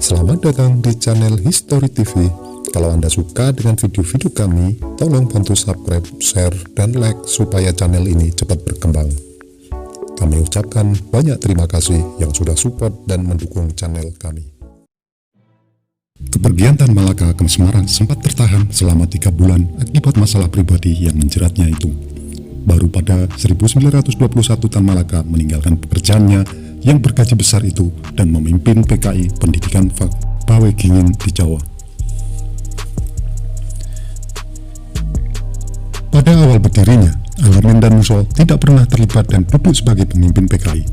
Selamat datang di channel History TV. Kalau Anda suka dengan video-video kami, tolong bantu subscribe, share, dan like supaya channel ini cepat berkembang. Kami ucapkan banyak terima kasih yang sudah support dan mendukung channel kami. Kepergian Tan Malaka ke Semarang sempat tertahan selama 3 bulan akibat masalah pribadi yang menjeratnya itu. Baru pada 1921 Tan Malaka meninggalkan pekerjaannya yang bergaji besar itu dan memimpin PKI Pendidikan Pawegingin di Jawa. Pada awal berdirinya, Alimin dan Muso tidak pernah terlibat dan duduk sebagai pemimpin PKI.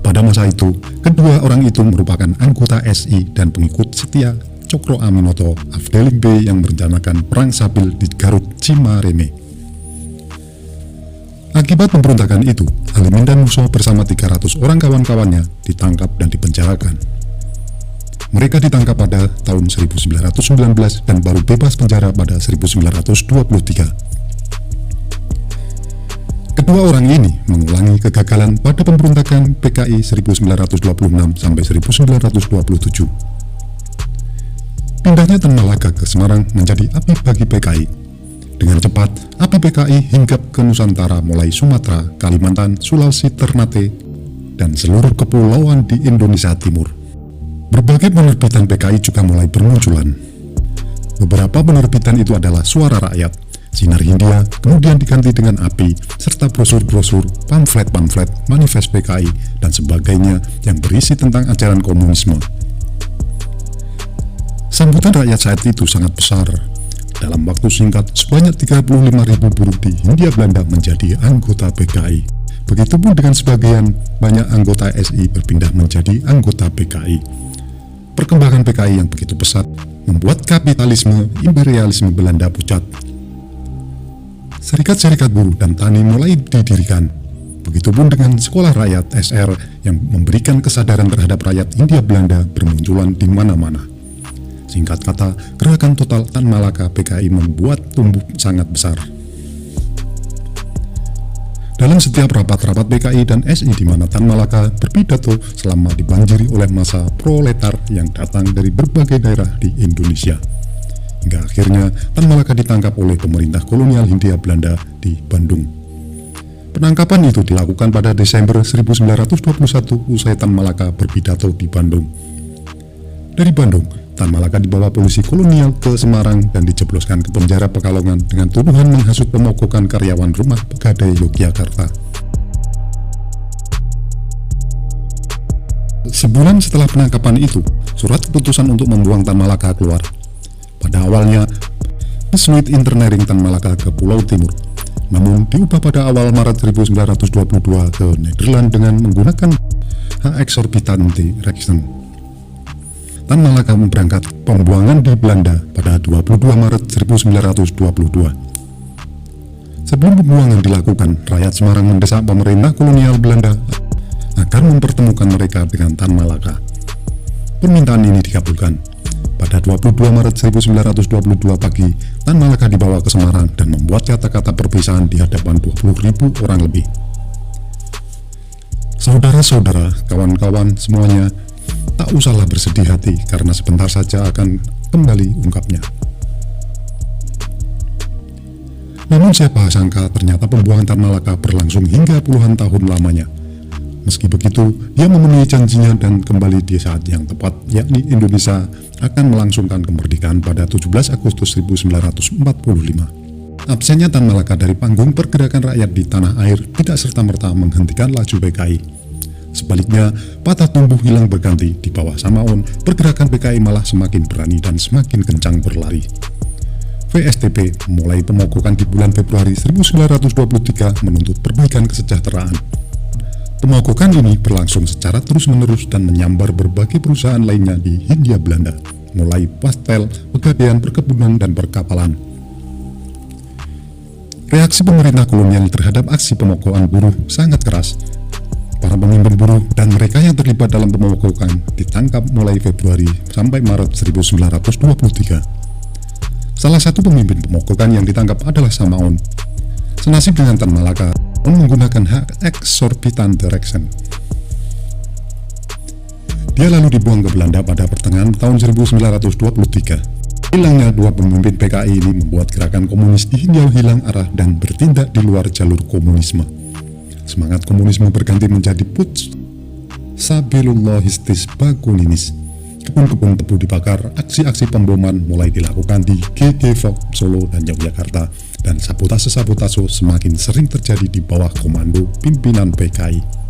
Pada masa itu, kedua orang itu merupakan anggota SI dan pengikut setia Cokro Aminoto Afdeling B yang merencanakan perang Sabil di Garut Cimareme. Akibat pemberontakan itu, Alimin dan Muso bersama 300 orang kawan-kawannya ditangkap dan dipenjarakan. Mereka ditangkap pada tahun 1919 dan baru bebas penjara pada 1923. Kedua orang ini mengulangi kegagalan pada pemberontakan PKI 1926 sampai 1927. Pindahnya Tan Malaka ke Semarang menjadi api bagi PKI. Dengan cepat, api PKI hinggap ke Nusantara mulai Sumatera, Kalimantan, Sulawesi, Ternate, dan seluruh kepulauan di Indonesia Timur. Berbagai penerbitan PKI juga mulai bermunculan. Beberapa penerbitan itu adalah Suara Rakyat, Sinar Hindia, kemudian diganti dengan API, serta brosur-brosur, pamflet-pamflet, manifest PKI, dan sebagainya yang berisi tentang ajaran komunisme. Sambutan rakyat saat itu sangat besar. Dalam waktu singkat, sebanyak 35.000 buruh di Hindia Belanda menjadi anggota PKI. Begitupun dengan sebagian banyak anggota SI berpindah menjadi anggota PKI. Perkembangan PKI yang begitu pesat membuat kapitalisme imperialisme Belanda pucat. Serikat-serikat buruh dan tani mulai didirikan. Begitupun dengan sekolah rakyat SR yang memberikan kesadaran terhadap rakyat Hindia Belanda bermunculan di mana-mana. Singkat kata, gerakan total Tan Malaka PKI membuat tumbuh sangat besar. Dalam setiap rapat-rapat PKI dan SI di mana Tan Malaka berpidato selama dibanjiri oleh massa proletar yang datang dari berbagai daerah di Indonesia. Hingga akhirnya Tan Malaka ditangkap oleh pemerintah kolonial Hindia Belanda di Bandung. Penangkapan itu dilakukan pada Desember 1921 usai Tan Malaka berpidato di Bandung. Dari Bandung, Tan Malaka dibawa polisi kolonial ke Semarang dan dijebloskan ke penjara Pekalongan dengan tuduhan menghasut pemogokan karyawan rumah Pegadai Yogyakarta. Sebulan setelah penangkapan itu, surat keputusan untuk membuang Tan Malaka keluar. Pada awalnya, Besluit internering Tan Malaka ke Pulau Timur, namun diubah pada awal Maret 1922 ke Nederland dengan menggunakan hak exorbitante rechten. Tan Malaka berangkat pembuangan di Belanda pada 22 Maret 1922. Sebelum pembuangan dilakukan, rakyat Semarang mendesak pemerintah kolonial Belanda agar mempertemukan mereka dengan Tan Malaka. Permintaan ini dikabulkan. Pada 22 Maret 1922 pagi, Tan Malaka dibawa ke Semarang dan membuat kata-kata perpisahan di hadapan 20.000 orang lebih. Saudara-saudara, kawan-kawan semuanya, tak usahlah bersedih hati karena sebentar saja akan kembali, ungkapnya. Namun siapa sangka ternyata pembuangan Tan Malaka berlangsung hingga puluhan tahun lamanya. Meski begitu, dia memenuhi janjinya dan kembali di saat yang tepat, yakni Indonesia akan melangsungkan kemerdekaan pada 17 Agustus 1945. Absennya Tan Malaka dari panggung pergerakan rakyat di tanah air tidak serta-merta menghentikan laju PKI. Sebaliknya, patah tumbuh hilang berganti. Di bawah Samaun, pergerakan PKI malah semakin berani dan semakin kencang berlari. VSTP mulai pemogokan di bulan Februari 1923 menuntut perbaikan kesejahteraan. Pemogokan ini berlangsung secara terus-menerus dan menyambar berbagai perusahaan lainnya di Hindia Belanda, mulai pastel, pegadaian, perkebunan, dan perkapalan. Reaksi pemerintah kolonial terhadap aksi pemogokan buruh sangat keras. Para pemimpin buruh dan mereka yang terlibat dalam pemogokan ditangkap mulai Februari sampai Maret 1923. Salah satu pemimpin pemogokan yang ditangkap adalah Samaun. Senasib dengan Tan Malaka, menggunakan hak exorbitant direction. Dia lalu dibuang ke Belanda pada pertengahan tahun 1923. Hilangnya dua pemimpin PKI ini membuat gerakan komunis di Hindia hilang arah dan bertindak di luar jalur komunisme. Semangat komunisme berganti menjadi putsch Sabilullahistis Bakuninis. Kebun-kebun tebu dibakar, aksi-aksi pemboman mulai dilakukan di GG Fok, Solo, dan Yogyakarta, dan sabotase-sabotase semakin sering terjadi di bawah komando pimpinan PKI.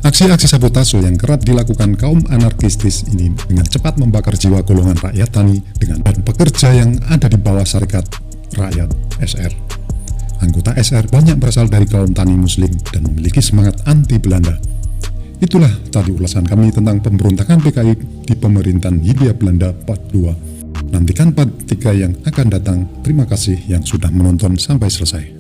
Aksi-aksi sabotase yang kerap dilakukan kaum anarkistis ini dengan cepat membakar jiwa golongan rakyat tani dan pekerja yang ada di bawah Serikat Rakyat SR. Anggota SR banyak berasal dari kaum tani muslim dan memiliki semangat anti Belanda. Itulah tadi ulasan kami tentang pemberontakan PKI di pemerintahan Hindia Belanda Part 2. Nantikan part 3 yang akan datang. Terima kasih yang sudah menonton sampai selesai.